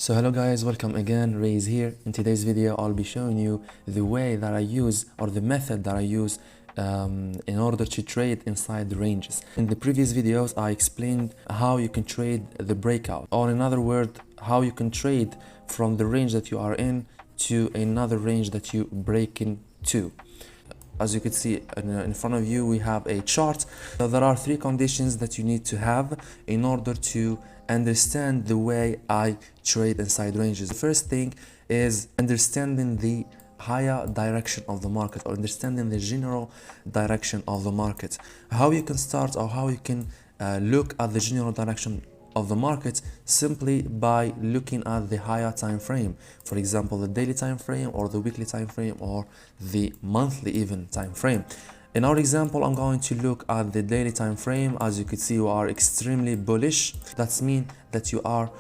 So hello guys, welcome again, Ray's here. In today's video I'll be showing you the way that I use, or the method that I use in order to trade inside the ranges. In the previous videos I explained how you can trade the breakout, or in other words, how you can trade from the range that you are in to another range that you break into. As you can see in front of you, we have a chart. So there are three conditions that you need to have in order to understand the way I trade inside ranges. The first thing is understanding the higher direction of the market, or understanding the general direction of the market. How you can start, or how you can look at the general direction of the market simply by looking at the higher time frame, for example the daily time frame, or the weekly time frame, or the monthly even time frame. In our example, I'm going to look at the daily time frame. As you can see, you are extremely bullish. That means that you are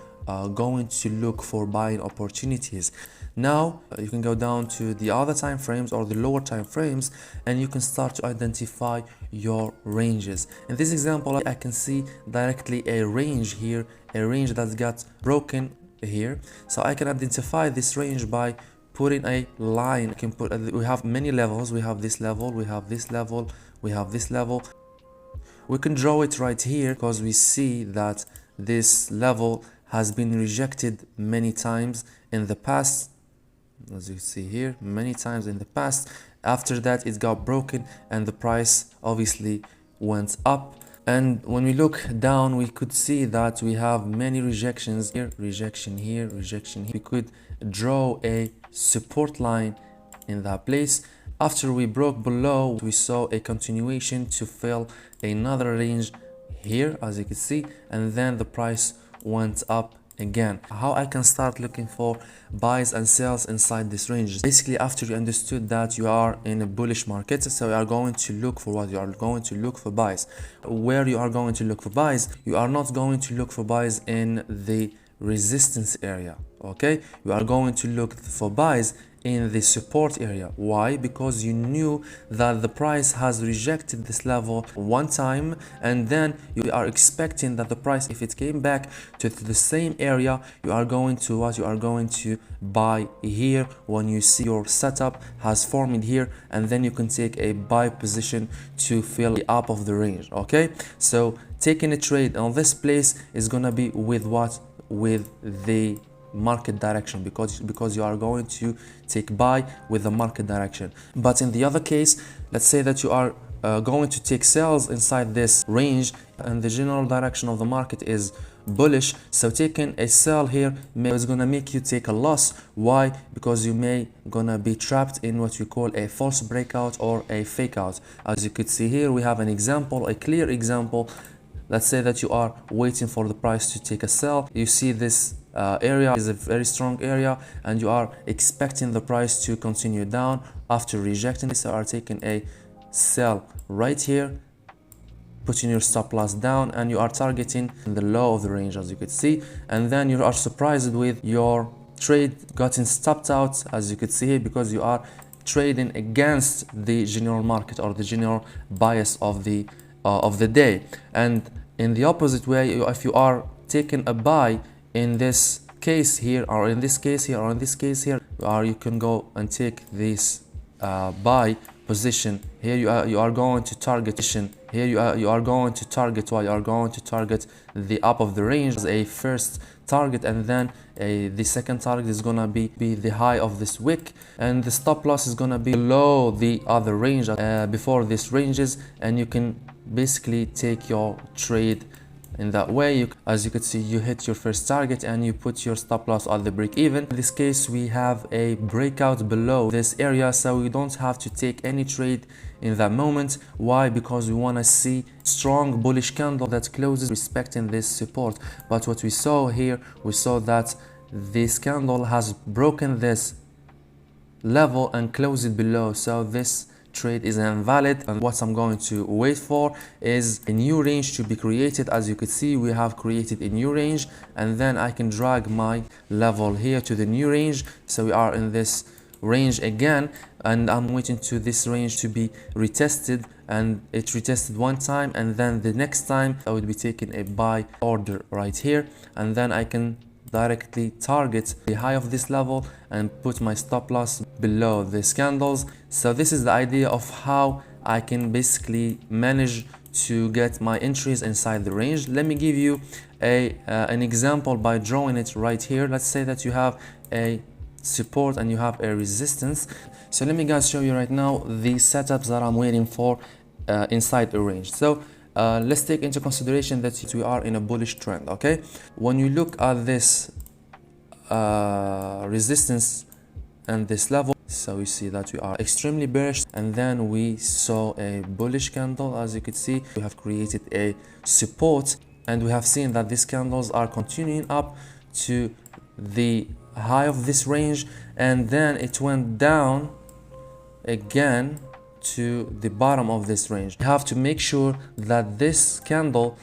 going to look for buying opportunities. Now you can go down to the other time frames, or the lower time frames, and you can start to identify your ranges. In this example, I can see directly a range here, a range that got broken here. So I can identify this range by putting a line. I can put, we have many levels. We have this level, we have this level, we have this level. We can draw it right here because we see that this level has been rejected many times in the past. As you see here, many times in the past. After that, it got broken and the price obviously went up. And when we look down, we could see that we have many rejections here, rejection here, rejection here. We could draw a support line in that place. After we broke below, we saw a continuation to fill another range here, as you can see, and then the price went up again. How I can start looking for buys and sells inside this range? Basically, after you understood that you are in a bullish market, so you are going to look for what? You are going to look for buys. Where you are going to look for buys, you are not going to look for buys in the resistance area, okay? You are going to look for buys in the support area. Why? Because you knew that the price has rejected this level one time, and then you are expecting that the price, if it came back to the same area, you are going to what? You are going to buy here when you see your setup has formed here, and then you can take a buy position to fill the up of the range. Okay, so taking a trade on this place is gonna be with what? With the market direction, because you are going to take buy with the market direction. But in the other case, let's say that you are going to take sales inside this range, and the general direction of the market is bullish, so taking a sell here is gonna make you take a loss. Why? Because you may gonna be trapped in what we call a false breakout or a fake out. As you could see here, we have an example, a clear example. Let's say that you are waiting for the price to take a sell. You see this area is a very strong area, and you are expecting the price to continue down. After rejecting this, you are taking a sell right here, putting your stop loss down, and you are targeting the low of the range, as you could see. And then you are surprised with your trade getting stopped out, as you could see here, because you are trading against the general market, or the general bias of the day. And in the opposite way, if you are taking a buy in this case here, or in this case here, or in this case here, or you can go and take this buy position here. You are going to target here. You are going to target what? You are going to target the up of the range as a first target, and then the second target is gonna be the high of this wick, and the stop loss is gonna be below the other range before this ranges, and you can basically take your trade in that way. As you could see, you hit your first target and you put your stop loss at the break even. In this case, we have a breakout below this area, so we don't have to take any trade in that moment. Why? Because we want to see strong bullish candle that closes respecting this support. But what we saw here, we saw that this candle has broken this level and closed it below, so this trade is invalid. And what I'm going to wait for is a new range to be created. As you could see, we have created a new range, and then I can drag my level here to the new range. So we are in this range again, and I'm waiting to this range to be retested, and it retested one time, and then the next time I would be taking a buy order right here, and then I can directly target the high of this level and put my stop loss below these candles. So this is the idea of how I can basically manage to get my entries inside the range. Let me give you an example by drawing it right here. Let's say that you have a support and you have a resistance. So let me guys show you right now the setups that I'm waiting for inside a range. So let's take into consideration that we are in a bullish trend. Okay, when you look at this resistance and this level, so we see that we are extremely bearish, and then we saw a bullish candle. As you can see, we have created a support, and we have seen that these candles are continuing up to the high of this range, and then it went down again to the bottom of this range. You have to make sure that this candle,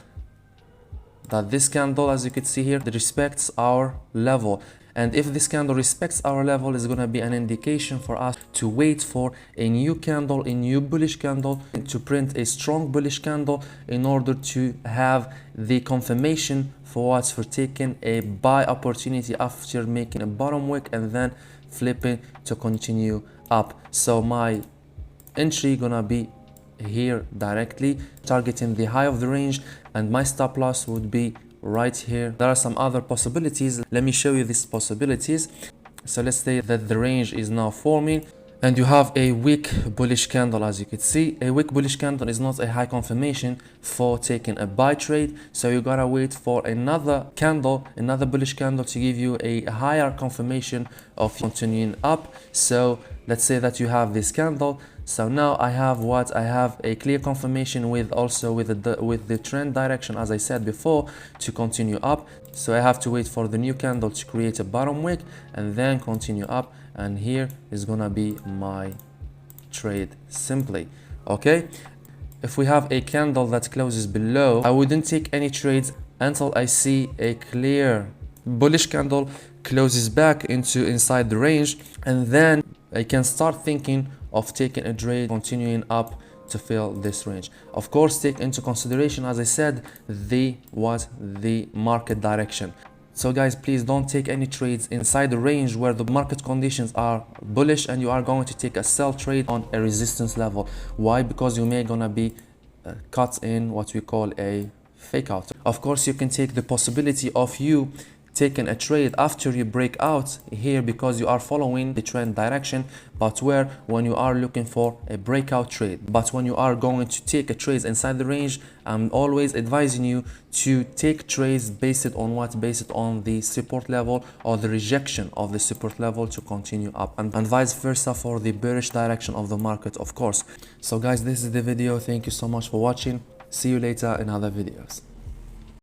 as you can see here, it respects our level. And if this candle respects our level, it's going to be an indication for us to wait for a new candle, a new bullish candle, to print a strong bullish candle in order to have the confirmation for us for taking a buy opportunity after making a bottom wick and then flipping to continue up. So my entry gonna be here directly targeting the high of the range, and my stop loss would be right here. There are some other possibilities. Let me show you these possibilities. So let's say that the range is now forming and you have a weak bullish candle. As you can see, a weak bullish candle is not a high confirmation for taking a buy trade, so you gotta wait for another candle, another bullish candle, to give you a higher confirmation of continuing up. So let's say that you have this candle. So now I have what? I have a clear confirmation with also with the trend direction, as I said before, to continue up. So I have to wait for the new candle to create a bottom wick and then continue up, and here is gonna be my trade simply. Okay, if we have a candle that closes below, I wouldn't take any trades until I see a clear bullish candle closes back inside the range, and then I can start thinking of taking a trade continuing up to fill this range. Of course, take into consideration, as I said, the market direction. So guys, please don't take any trades inside the range where the market conditions are bullish and you are going to take a sell trade on a resistance level. Why? Because you may gonna be caught in what we call a fake out. Of course, you can take the possibility of you taking a trade after you break out here because you are following the trend direction, but when you are looking for a breakout trade. But when you are going to take a trade inside the range, I'm always advising you to take trades based on what? Based on the support level or the rejection of the support level to continue up, and vice versa for the bearish direction of the market, of course. So guys, this is the video. Thank you so much for watching. See you later in other videos.